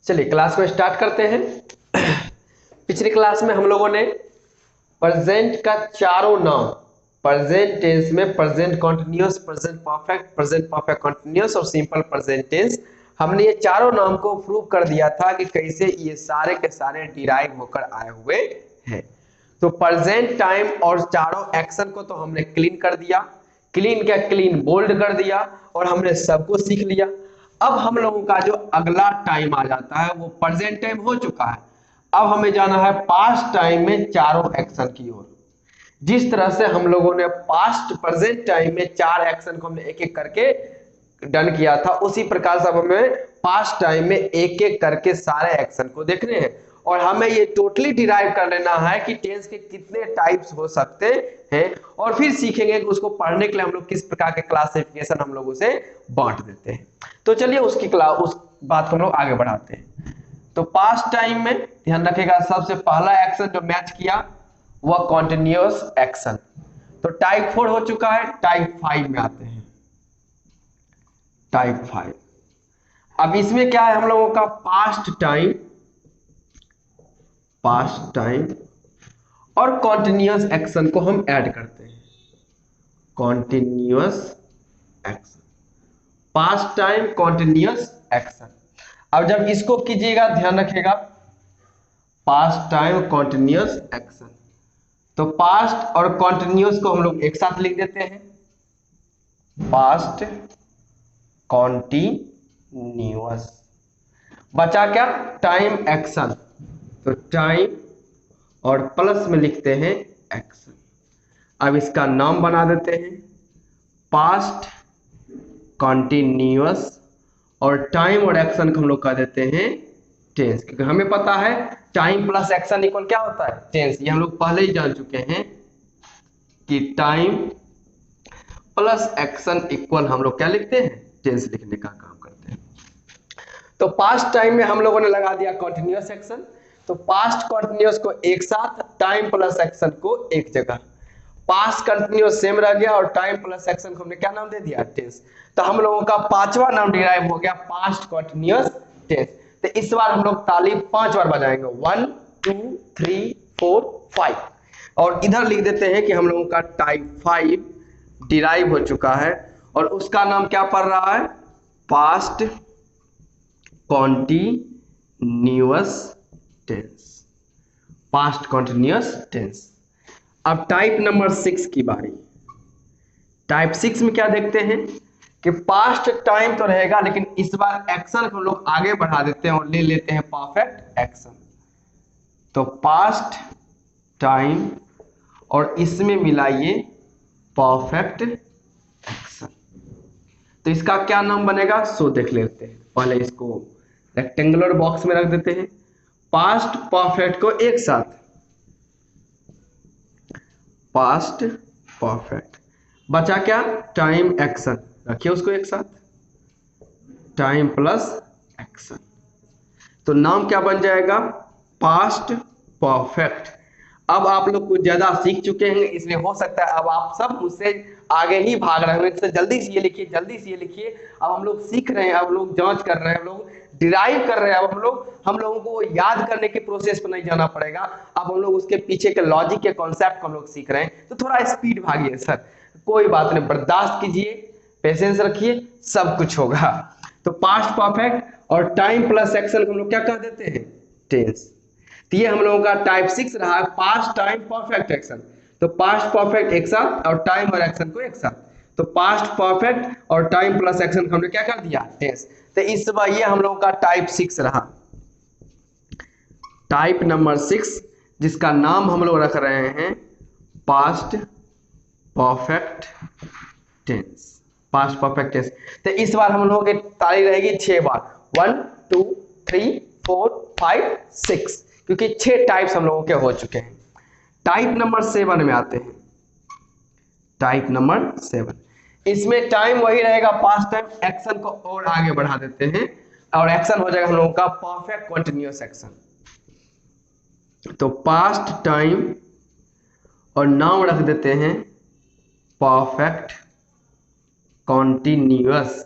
चलिए क्लास को स्टार्ट करते हैं। पिछली क्लास में हम लोगों ने प्रेजेंट का चारों नाम, प्रेजेंट टेंस में present continuous, present perfect continuous और सिंपल प्रेजेंट टेंस, हमने ये चारों नाम को प्रूव कर दिया था कि कैसे ये सारे के सारे डिराइव होकर आए हुए हैं। तो प्रेजेंट टाइम और चारों एक्शन को तो हमने क्लीन कर दिया, क्लीन क्या क्लीन बोल्ड कर दिया और हमने सबको सीख लिया। अब हम लोगों का जो अगला टाइम आ जाता है वो प्रेजेंट टाइम हो चुका है। अब हमें जाना है पास्ट टाइम में चारों एक्शन की ओर। जिस तरह से हम लोगों ने पास्ट प्रेजेंट टाइम में चार एक्शन को हमने एक एक करके डन किया था, उसी प्रकार से अब हमें पास्ट टाइम में एक एक करके सारे एक्शन को देखने हैं और हमें ये टोटली डिराइव कर लेना है कि टेंस के कितने टाइप्स हो सकते हैं और फिर सीखेंगे कि उसको पढ़ने के लिए हम लोग किस प्रकार के क्लासिफिकेशन हम लोग उसे बांट देते हैं। तो चलिए उसकी क्लास उस बात को हम लोग आगे बढ़ाते हैं। तो पास्ट टाइम में ध्यान रखेगा सबसे पहला एक्शन जो मैच किया वह कॉन्टिन्यूअस एक्शन। तो टाइप 4 हो चुका है, टाइप 5 में आते हैं। टाइप 5 अब इसमें क्या है, हम लोगों का पास्ट टाइम और कॉन्टिन्यूअस एक्शन को हम ऐड करते हैं। Continuous action, past time continuous action. अब जब इसको कीजिएगा ध्यान रखिएगा, पास्ट टाइम कॉन्टिन्यूअस एक्शन, तो पास्ट और कॉन्टिन्यूअस को हम लोग एक साथ लिख देते हैं, पास्ट कॉन्टिन्यूअस। बचा क्या, टाइम एक्शन, तो टाइम और प्लस में लिखते हैं एक्शन। अब इसका नाम बना देते हैं पास्ट कॉन्टिन्यूअस और टाइम और एक्शन को हम लोग कह देते हैं टेंस, क्योंकि हमें पता है टाइम प्लस एक्शन इक्वल क्या होता है, टेंस। ये हम लोग पहले ही जान चुके हैं कि टाइम प्लस एक्शन इक्वल हम लोग क्या लिखते हैं, टेंस लिखने का काम करते हैं। तो पास्ट टाइम में हम लोगों ने लगा दिया कॉन्टिन्यूअस एक्शन, तो पास्ट कॉन्टिन्यूअस को एक साथ, टाइम प्लस एक्शन को एक जगह। पास्ट कंटिन्यूअस सेम रह गया और टाइम प्लस एक्शन को हमने क्या नाम दे दिया, टेंस। तो हम लोगों का पांचवा नाम डिराइव हो गया पास्ट कंटिन्यूअस टेंस। तो इस बार हम लोग ताली 5 बार बजाएंगे, 1 2 3 4 5 और इधर लिख देते हैं कि हम लोगों का टाइप 5 डिराइव हो चुका है और उसका नाम क्या पड़ रहा है, past continuous tense, past continuous tense. अब टाइप नंबर 6 की बारी। टाइप 6 में क्या देखते हैं कि पास्ट टाइम तो रहेगा लेकिन इस बार एक्शन को लोग आगे बढ़ा देते हैं और ले लेते हैं परफेक्ट एक्शन। तो पास्ट टाइम और इसमें मिलाइए परफेक्ट एक्शन, तो इसका क्या नाम बनेगा सो देख लेते हैं। पहले इसको रेक्टेंगुलर बॉक्स में रख देते हैं, पास्ट परफेक्ट को एक साथ, पास्ट परफेक्ट। बचा क्या, टाइम एक्शन, रखिए उसको एक साथ, टाइम प्लस एक्शन। तो नाम क्या बन जाएगा, पास्ट परफेक्ट। अब आप लोग कुछ ज्यादा सीख चुके हैं इसलिए हो सकता है अब आप सब मुझसे आगे ही भाग रहे हैं, जल्दी से ये लिखिए, जल्दी से ये लिखिए। अब हम लोग सीख रहे हैं, अब लोग जांच कर रहे हैं, हम लोग डिराइव कर रहे हैं। अब हम लोगों को याद करने के प्रोसेस पर नहीं जाना पड़ेगा, अब हम लोग उसके पीछे के लॉजिक के कॉन्सेप्ट को हम लोग सीख रहे हैं। तो थोड़ा स्पीड भागिए सर, कोई बात नहीं, बर्दाश्त कीजिए, पेशेंस रखिए, सब कुछ होगा। तो पास्ट परफेक्ट और टाइम प्लस एक्शन को हम लोग क्या कह देते हैं, टेंस। तो ये हम लोगों का टाइप 6 रहा, पास्ट टाइम परफेक्ट एक्शन। तो पास्ट परफेक्ट एक साथ और टाइम और एक्शन को एक साथ, तो पास्ट परफेक्ट और टाइम प्लस एक्शन को हमने क्या कर दिया, टेंस। तो इस बार ये हम लोगों का टाइप 6 रहा। टाइप नंबर 6 जिसका नाम हम लोग रख रहे हैं past perfect tense, past perfect tense. तो इस बार हम लोगों की ताली रहेगी 6 बार, 1 2 3 4 5 6, क्योंकि 6 टाइप्स हम लोगों के हो चुके हैं। टाइप नंबर 7 में आते हैं। टाइप नंबर 7, इसमें टाइम वही रहेगा पास्ट टाइम, एक्शन को और आगे बढ़ा देते हैं और एक्शन हो जाएगा हम लोगों का परफेक्ट कंटिन्यूअस एक्शन। तो पास्ट टाइम और नाम रख देते हैं perfect continuous,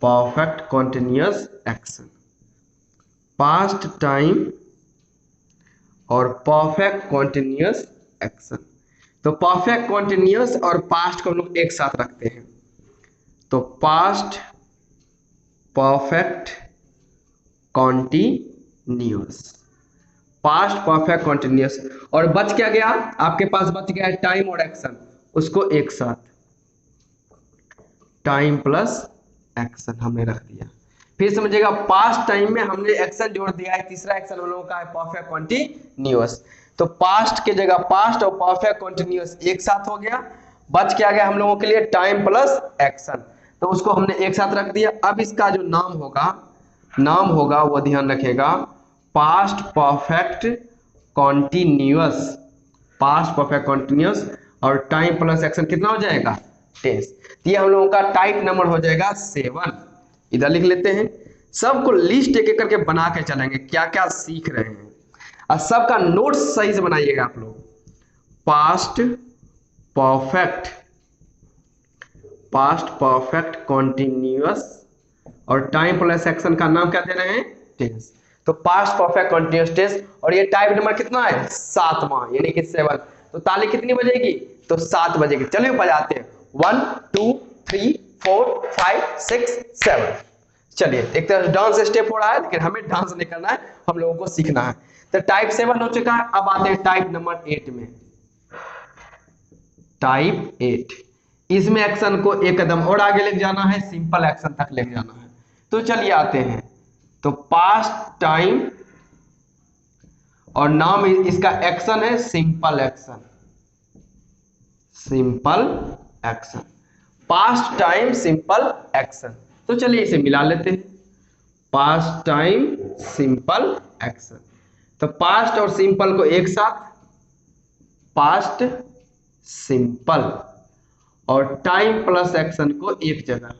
perfect continuous action. Past time और परफेक्ट कॉन्टिन्यूअस एक्शन। तो परफेक्ट कॉन्टिन्यूअस और पास्ट को हम लोग एक साथ रखते हैं, तो past perfect continuous, past perfect continuous. और बच क्या गया आपके पास, बच गया है टाइम और एक्शन, उसको एक साथ टाइम प्लस एक्शन हमने रख दिया। फिर समझिएगा पास्ट टाइम में हमने एक्शन जोड़ दिया है, तीसरा एक्शन हम लोगों का है परफेक्ट कॉन्टिन्यूअस। तो पास्ट के जगह पास्ट और परफेक्ट कॉन्टिन्यूअस एक साथ हो गया, बच क्या गया हम लोगों के लिए टाइम प्लस एक्शन, तो उसको हमने एक साथ रख दिया। अब इसका जो नाम होगा वो ध्यान रखेगा, past perfect continuous, past perfect continuous और टाइम प्लस एक्शन कितना हो जाएगा, टेंस। ये हम लोगों का टाइप नंबर हो जाएगा 7। इधर लिख लेते हैं, सबको लिस्ट एक एक करके बना के चलेंगे क्या क्या सीख रहे हैं, और सबका नोट्स सही से बनाइएगा आप लोग। पास्ट परफेक्ट कॉन्टिन्यूअस और टाइम प्लस एक्शन का नाम क्या दे रहे हैं, टेंस। तो पास्ट परफेक्ट कॉन्टिन्यूअस टेंस, और ये टाइप नंबर कितना है, 7वां यानी कि 7। तो ताली कितनी बजेगी, तो 7 बजेगी। चलिए बजाते हैं, 1 2 3 4 5 6 7। चलिए एक तरह से डांस स्टेप हो रहा है, लेकिन हमें डांस नहीं करना है, हम लोगों को सीखना है। तो टाइप 7 हो चुका है, अब आते हैं टाइप नंबर 8 में। टाइप 8, इसमें एक्शन को एक कदम और आगे लेके जाना है, सिंपल एक्शन तक लेके जाना है। तो चलिए आते हैं, तो पास्ट टाइम और नाम इसका एक्शन है simple action, simple action, past time simple action. तो चलिए इसे मिला लेते हैं, पास्ट टाइम सिंपल एक्शन। तो पास्ट और सिंपल को एक साथ, पास्ट सिंपल, और टाइम प्लस एक्शन को एक जगह,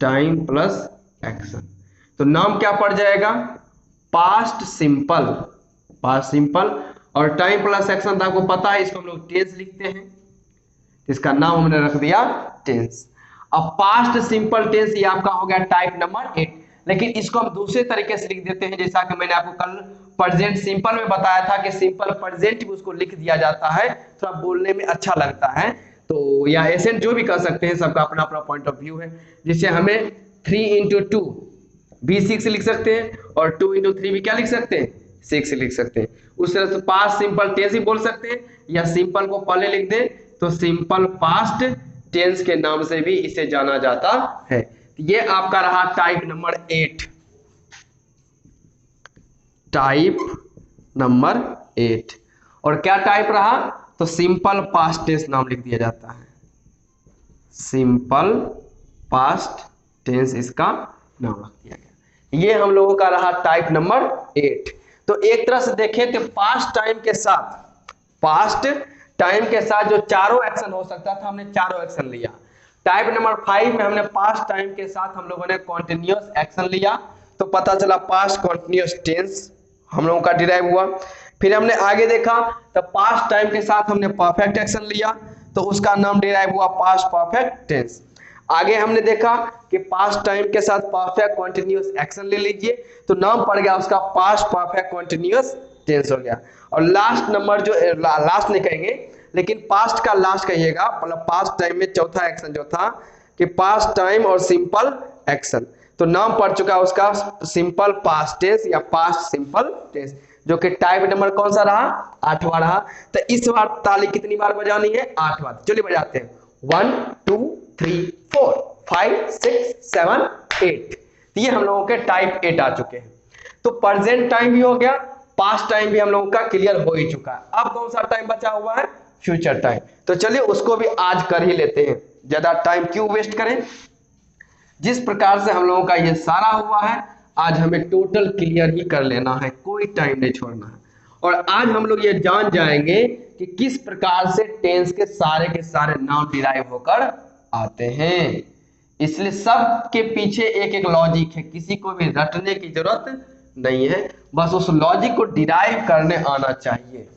टाइम प्लस एक्शन। तो नाम क्या पड़ जाएगा, पास्ट सिंपल, पास्ट सिंपल और टाइम प्लस एक्शन। तो आपको पता है इसको हम लोग टेंस लिखते हैं, इसका नाम हमने रख दिया टेंस। अब पास्ट सिंपल टेंस ये आपका हो गया टाइप नंबर 8, लेकिन इसको हम दूसरे तरीके से लिख देते हैं, जैसा कि मैंने आपको कल प्रेजेंट सिंपल में बताया था कि सिंपल प्रेजेंट भी उसको लिख दिया जाता है, थोड़ा बोलने में अच्छा लगता है। तो या एसेंट जो भी कर सकते हैं, सबका अपना अपना पॉइंट ऑफ व्यू है। जिससे हमें 3 × 2 भी 6 लिख सकते हैं, और 2 × 3 भी क्या लिख सकते हैं, 6 लिख सकते हैं। उस तरह से पास्ट सिंपल टेंस ही बोल सकते हैं, या सिंपल को पहले लिख दें तो सिंपल पास्ट टेंस के नाम से भी इसे जाना जाता है। ये आपका रहा टाइप नंबर 8, टाइप नंबर 8। और क्या टाइप रहा, तो सिंपल पास्ट टेंस नाम लिख दिया जाता है, सिंपल पास्ट टेंस इसका नाम रख दिया गया। ये हम लोगों का रहा टाइप नंबर 8। तो एक तरह से देखें तो पास्ट टाइम के साथ, पास्ट टाइम के साथ जो चारों एक्शन हो सकता था, हमने चारों एक्शन लिया। टाइप नंबर 5 में हमने पास्ट टाइम के साथ हम लोगों ने कॉन्टिन्यूअस एक्शन लिया, तो पता चला पास्ट कॉन्टिन्यूअस टेंस हम लोगों का डिराइव हुआ। फिर हमने आगे देखा तो पास्ट टाइम के साथ हमने परफेक्ट एक्शन लिया, तो उसका नाम डिराइव हुआ पास्ट परफेक्ट टेंस। आगे हमने देखा कि पास्ट टाइम के साथ परफेक्ट कॉन्टिन्यूअस एक्शन ले लीजिए, तो नाम पड़ गया उसका पास्ट परफेक्ट कॉन्टिन्यूअस टेंस हो गया। और लास्ट नंबर जो लास्ट नहीं कहेंगे, लेकिन पास्ट का लास्ट कहिएगा, मतलब पास्ट टाइम में चौथा एक्शन जो था कि पास्ट टाइम और सिंपल एक्शन, तो नाम पड़ चुका है उसका सिंपल पास्ट टेंस या पास्ट सिंपल टेंस, जो कि टाइप नंबर कौन सा रहा, 8वां रहा। तो इस बार ताली कितनी बार बजानी है, 8 बार। चलिए बजाते हैं, 1 2 3 4 5 6 7 8। ये हम लोगों के टाइप 8 आ चुके हैं। तो प्रेजेंट टाइम भी हो गया, पास्ट टाइम भी हम लोगों का क्लियर हो ही चुका है। अब कौन सा टाइम बचा हुआ है, फ्यूचर टाइम। तो चलिए उसको भी आज कर ही लेते हैं, ज्यादा टाइम क्यों वेस्ट करें। जिस प्रकार से हम लोगों का ये सारा हुआ है, आज हमें टोटल क्लियर ही कर लेना है, कोई टाइम नहीं छोड़ना है। और आज हम लोग ये जान जाएंगे कि किस प्रकार से टेंस के सारे नाम डिराइव होकर आते हैं। इसलिए सब के पीछे एक एक लॉजिक है, किसी को भी रटने की जरूरत नहीं है, बस उस लॉजिक को डिराइव करने आना चाहिए।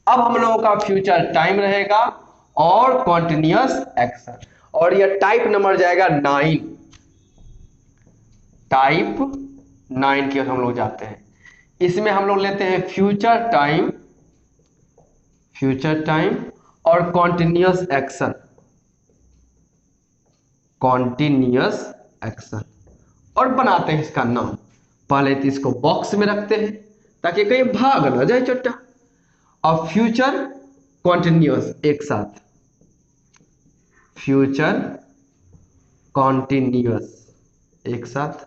अब हम लोगों का फ्यूचर टाइम रहेगा और कॉन्टिन्यूअस एक्शन, और यह टाइप नंबर जाएगा 9, टाइप 9 की ओर हम लोग जाते हैं। इसमें हम लोग लेते हैं फ्यूचर टाइम और कॉन्टिन्यूअस एक्शन और बनाते हैं इसका नाम। पहले तो इसको बॉक्स में रखते हैं ताकि कहीं भाग ना जाए चट्टा। और फ्यूचर कॉन्टिन्यूअस एक साथ, फ्यूचर कॉन्टिन्यूअस एक साथ।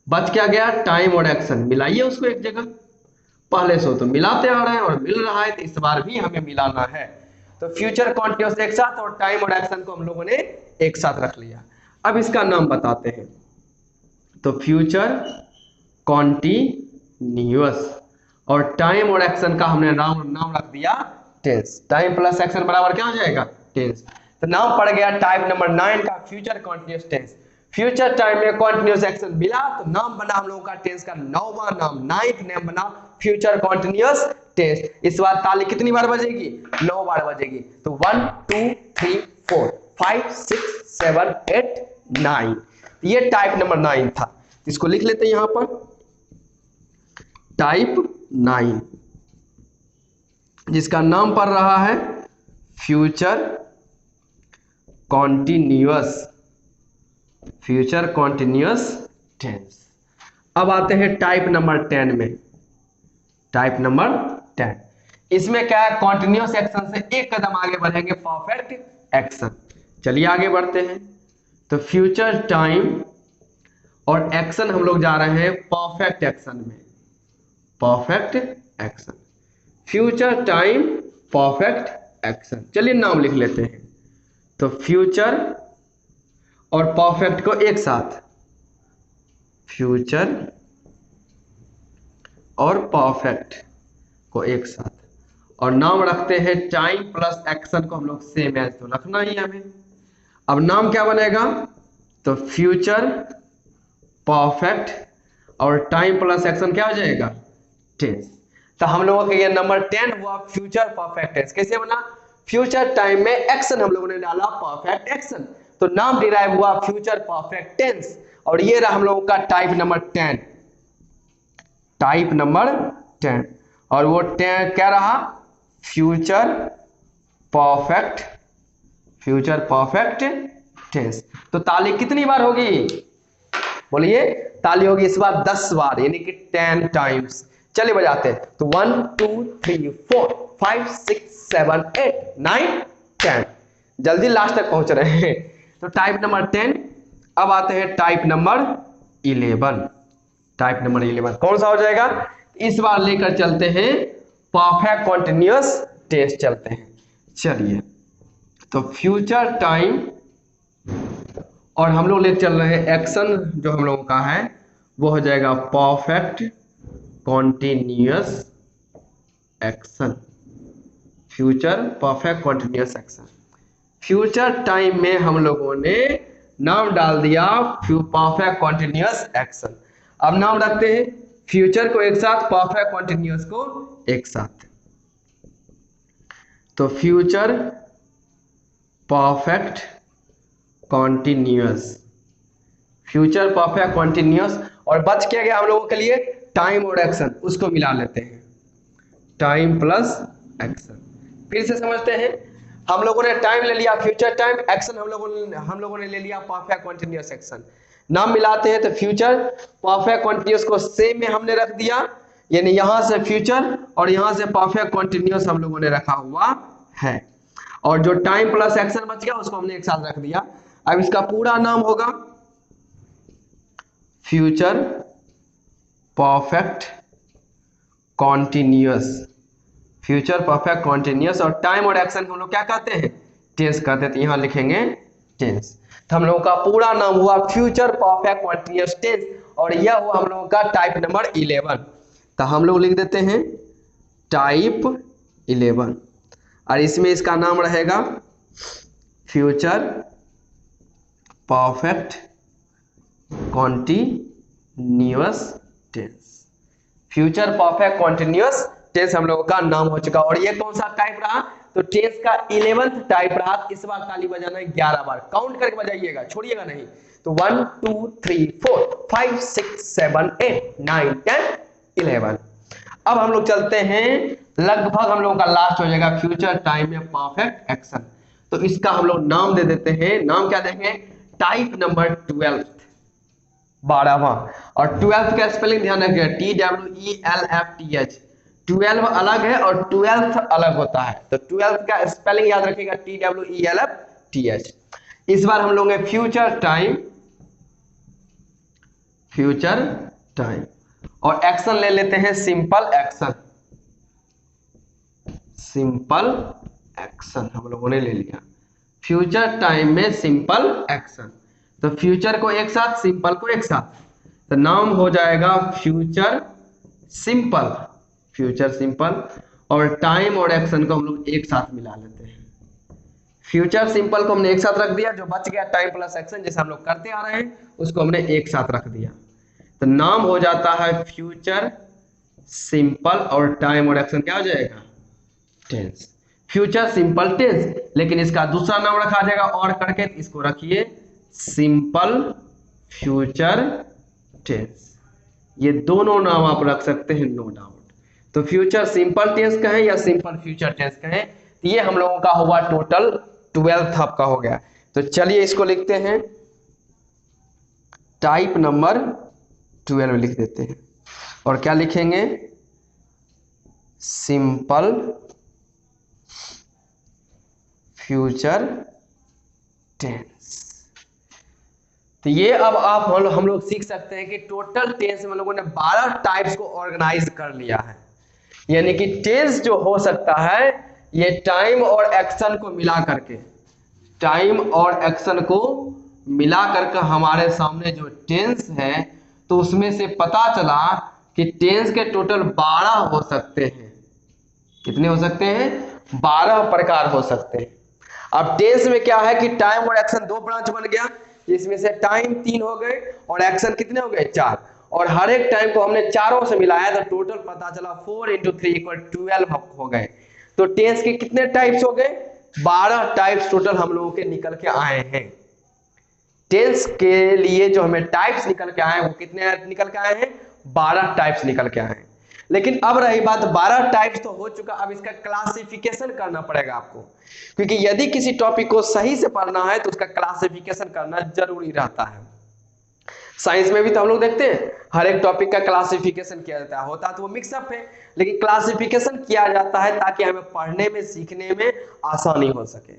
बच क्या गया? टाइम और एक्शन। मिलाइए उसको एक जगह। पहले से तो मिलाते आ रहे हैं और मिल रहा है, तो इस बार भी हमें मिलाना है। तो फ्यूचर कॉन्टिन्यूअस एक साथ और टाइम और एक्शन को हम लोगों ने एक साथ रख लिया। अब इसका नाम बताते हैं। तो फ्यूचर कॉन्टिन्यूअस और टाइम और एक्शन का हमने नाम रख दिया टेंस। टाइम प्लस एक्शन बराबर क्या हो जाएगा? टेंस। तो नाम पड़ गया टाइप नंबर 9 का future continuous tense. Future time में कॉन्टिन्यूअस एक्शन मिला तो नाम बना हम लोगों का टेंस का 9वां नाम, 9th नेम बना फ्यूचर कॉन्टिन्यूअस टेंस। इस बार ताली कितनी बार बजेगी? 9 बार बजेगी। तो 1 2 3 4 5 6 7 8 9। ये टाइप नंबर 9 था। इसको लिख लेते हैं यहां पर, टाइप 9, जिसका नाम पड़ रहा है फ्यूचर कॉन्टिन्यूअस टेंस। अब आते हैं टाइप नंबर 10 में। टाइप नंबर 10, इसमें क्या है? कॉन्टिन्यूअस एक्शन से एक कदम आगे बढ़ेंगे, परफेक्ट एक्शन। चलिए आगे बढ़ते हैं। तो फ्यूचर टाइम और एक्शन हम लोग जा रहे हैं परफेक्ट एक्शन में। Perfect action, future time perfect action. चलिए नाम लिख लेते हैं। तो फ्यूचर और परफेक्ट को एक साथ, फ्यूचर और परफेक्ट को एक साथ, और नाम रखते हैं टाइम प्लस एक्शन को हम लोग सेम एज तो रखना ही हमें। अब नाम क्या बनेगा? तो फ्यूचर परफेक्ट और टाइम प्लस एक्शन क्या हो जाएगा? टेंस। तो हम लोगों का ये नंबर 10 हुआ फ्यूचर परफेक्ट टेंस। कैसे बना? फ्यूचर टाइम में एक्शन हम लोगों ने डाला परफेक्ट एक्शन, तो नाम डिराइव हुआ फ्यूचर परफेक्ट टेंस। और ये रहा हम लोगों का टाइप नंबर 10, टाइप नंबर 10। और वो 10 क्या रहा? Future perfect tense. तो ताली कितनी बार होगी? बोलिए। ताली होगी इस बार 10 बार, यानी कि 10 टाइम्स। चलिए बजाते हैं। तो 1 2 3 4 5 6 7 8 9 10। जल्दी लास्ट तक पहुंच रहे हैं। तो टाइप नंबर 10। अब आते हैं टाइप नंबर 11। टाइप नंबर 11 कौन सा हो जाएगा? इस बार लेकर चलते हैं परफेक्ट कॉन्टिन्यूअस टेंस चलते हैं। चलिए, तो फ्यूचर टाइम और हम लोग ले चल रहे हैं एक्शन, जो हम लोगों का है वो हो जाएगा perfect continuous action. Future perfect continuous action. Future time में हम लोगों ने नाम डाल दिया परफेक्ट कॉन्टिन्यूअस एक्शन। अब नाम रखते हैं फ्यूचर को एक साथ, परफेक्ट कॉन्टिन्यूअस को एक साथ। तो future perfect continuous, future perfect continuous. और बच क्या गया हम लोगों के लिए? टाइम और एक्शन, उसको मिला लेते हैं, टाइम प्लस एक्शन। फिर से समझते हैं। हम लोगों ने टाइम ले लिया फ्यूचर टाइम, एक्शन हम लोगों ने ले लिया परफेक्ट कॉन्टिन्यूअस एक्शन। नाम मिलाते हैं तो फ्यूचर परफेक्ट कॉन्टिन्यूअस को सेम में हमने रख दिया, यानी यहां से फ्यूचर और यहां से परफेक्ट कॉन्टिन्यूअस हम लोगों ने रखा हुआ है। और जो टाइम प्लस एक्शन बच गया उसको हमने एक साथ रख दिया। अब इसका पूरा नाम होगा future perfect continuous. Future perfect continuous और टाइम और एक्शन को हम लोग क्या कहते हैं? टेंस कहते हैं। तो यहां लिखेंगे टेंस। तो हम लोगों का पूरा नाम हुआ फ्यूचर परफेक्ट कॉन्टिन्यूअस टेंस, और यह हुआ हम लोगों का टाइप नंबर 11। तो हम लोग लिख देते हैं टाइप 11, और इसमें इसका नाम रहेगा future perfect continuous tense. Future perfect continuous tense हम लोगों का नाम हो चुका। और ये कौन सा टाइप रहा? तो टेंस का 11th टाइप रहा। इस बार ताली बजाना है 11 बार, काउंट करके बजाइएगा, छोड़िएगा नहीं। तो 1 2 3 4 5 6 7 8 9 10 11। अब हम लोग चलते हैं, लगभग हम लोगों का लास्ट हो जाएगा फ्यूचर टाइम में परफेक्ट एक्शन। तो इसका हम लोग नाम दे देते हैं, नाम क्या देंगे, टाइप नंबर 12, 12वां। और 12th का स्पेलिंग ध्यान रखिएगा, TWELFTH। 12 अलग है और 12th अलग होता है, तो 12th का स्पेलिंग याद रखिएगा, TWELFTH। इस बार हम लोग फ्यूचर टाइम, फ्यूचर टाइम, और एक्शन ले लेते हैं सिंपल एक्शन, सिंपल एक्शन हम लोगों ने ले लिया फ्यूचर टाइम में सिंपल एक्शन। तो फ्यूचर को एक साथ, सिंपल को एक साथ, तो नाम हो जाएगा फ्यूचर सिंपल, फ्यूचर सिंपल। और टाइम और एक्शन को हम लोग एक साथ मिला लेते हैं। फ्यूचर सिंपल को हमने एक साथ रख दिया, जो बच गया टाइम प्लस एक्शन जैसे हम लोग करते आ रहे हैं उसको हमने एक साथ रख दिया, तो नाम हो जाता है फ्यूचर सिंपल। और टाइम और एक्शन क्या हो जाएगा, टेंस, फ्यूचर सिंपल टेंस। लेकिन इसका दूसरा नाम रखा जाएगा और करके, इसको रखिए सिंपल फ्यूचर टेंस। ये दोनों नाम आप रख सकते हैं, नो डाउट। तो फ्यूचर सिंपल टेंस कहें या सिंपल फ्यूचर टेंस कहें, ये हम लोगों का हुआ टोटल 12th आपका हो गया। तो चलिए इसको लिखते हैं, टाइप नंबर 12 लिख देते हैं। और क्या लिखेंगे, सिंपल फ्यूचर टेंस। तो ये अब आप हम लोग सीख सकते हैं कि टोटल टेंस में हम लोगों ने 12 टाइप्स को ऑर्गेनाइज कर लिया है। यानी कि टेंस जो हो सकता है ये टाइम और एक्शन को मिला करके, टाइम और एक्शन को मिला करके हमारे सामने जो टेंस है, तो उसमें से पता चला कि टेंस के टोटल 12 हो सकते हैं। कितने हो सकते हैं, 12 प्रकार हो सकते हैं। अब टेंस में क्या है कि टाइम और एक्शन दो ब्रांच बन गया, जिसमें से टाइम 3 हो गए और एक्शन कितने हो गए 4, और हर एक टाइम को हमने चारों से मिलाया तो टोटल पता चला 4 × 3 = 12 हो गए। तो टेंस के कितने टाइप्स हो गए, 12 टाइप्स टोटल हम लोगों के निकल के आए हैं। टेंस के लिए जो हमें टाइप्स निकल के आए हैं वो कितने निकल के आए हैं, 12 टाइप्स निकल के आए हैं। लेकिन अब रही बात, 12 टाइप्स तो हो चुका, अब इसका क्लासिफिकेशन करना पड़ेगा आपको, क्योंकि यदि किसी टॉपिक को सही से पढ़ना है तो उसका क्लासिफिकेशन करना जरूरी रहता है। साइंस में भी तो हम लोग देखते हैं हर एक टॉपिक का क्लासिफिकेशन किया जाता है, होता तो वो मिक्सअप है, लेकिन क्लासिफिकेशन किया जाता है ताकि हमें पढ़ने में सीखने में आसानी हो सके।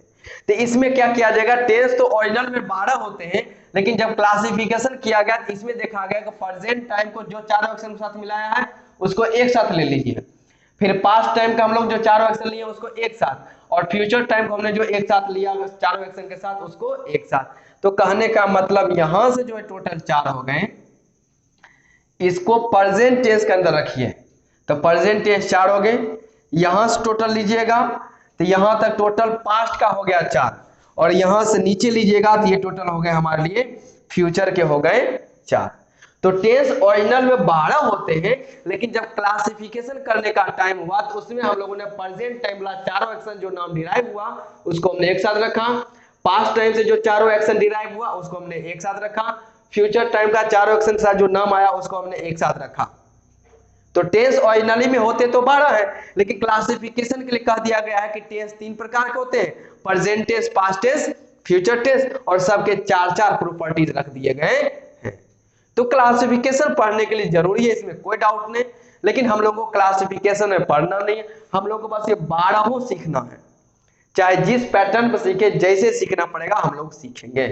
तो इसमें क्या किया जाएगा, टेंस तो ओरिजिनल में 12 होते हैं, लेकिन जब क्लासिफिकेशन किया गया तो इसमें देखा गया कि प्रेजेंट टाइम को जो चारों एक्शन के साथ मिलाया है उसको एक साथ ले लीजिए, फिर पास्ट टाइम का हम लोग जो चारों एक्शन लिए उसको एक साथ, और फ्यूचर टाइम को हमने जो एक साथ लिया चारों एक्शन के साथ उसको एक साथ। तो कहने का मतलब यहां से जो है टोटल 4 हो गए, इसको प्रेजेंट टेंस के अंदर रखिए, तो प्रेजेंट टेंस 4 हो गए। यहां से टोटल लीजिएगा तो यहां तक टोटल पास्ट का हो गया 4, और यहां से नीचे लीजिएगा तो ये टोटल हो गए हमारे लिए फ्यूचर के हो गए 4। तो टेंस ओरिजिनल में 12 होते हैं, लेकिन जब क्लासिफिकेशन करने का टाइम हुआ तो उसमें हम लोगों ने प्रेजेंट टाइम वाला चारों एक्शन जो नाम डिराइव हुआ उसको हमने एक साथ रखा, पास्ट टाइम से जो चारों एक्शन डिराइव हुआ उसको हमने एक साथ रखा, फ्यूचर टाइम का चारों एक्शन के साथ जो नाम आया उसको हमने एक साथ रखा। तो टेंस ओरिजिनली में होते तो 12 है, लेकिन क्लासिफिकेशन के लिए कह दिया गया है कि टेंस 3 प्रकार के होते हैं, present tense, past tense, future tense, और सबके 4-4 प्रॉपर्टीज रख दिए गए हैं। तो क्लासिफिकेशन पढ़ने के लिए जरूरी है, इसमें कोई डाउट नहीं, लेकिन हम लोगों को क्लासिफिकेशन में पढ़ना नहीं है, हम लोग को बस ये 12 सीखना है। चाहे जिस पैटर्न पर सीखे, जैसे सीखना पड़ेगा हम लोग सीखेंगे।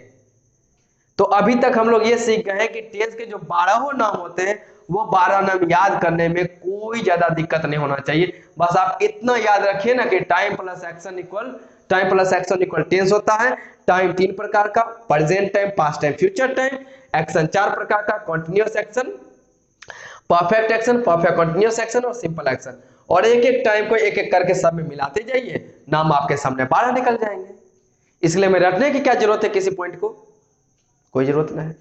तो अभी तक हम लोग ये सीख गए हैं कि टेंस के जो 12 नाम होते हैं वो 12 नाम याद करने में कोई ज्यादा दिक्कत नहीं होना चाहिए। बस आप इतना याद रखिए ना कि time plus action equal tense होता है। टाइम 3 प्रकार का, present time, past time, future time. Action 4 प्रकार का, continuous action, perfect action, perfect continuous action और सिंपल एक्शन। और एक एक टाइम को एक एक करके सब में मिलाते जाइए, नाम आपके सामने 12 निकल जाएंगे। इसलिए में रटने की क्या जरूरत है, किसी पॉइंट को कोई जरूरत नहीं,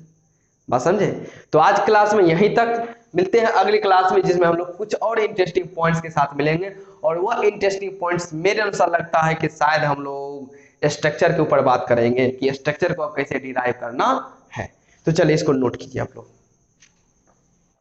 बात समझे। तो आज क्लास में यहीं तक, मिलते हैं अगली क्लास में जिसमें हम लोग कुछ और इंटरेस्टिंग पॉइंट्स के साथ मिलेंगे। और वह इंटरेस्टिंग पॉइंट्स मेरे अनुसार लगता है कि शायद हम लोग स्ट्रक्चर के ऊपर बात करेंगे कि स्ट्रक्चर को कैसे डिराइव करना है। तो चलिए इसको नोट कीजिए आप लोग।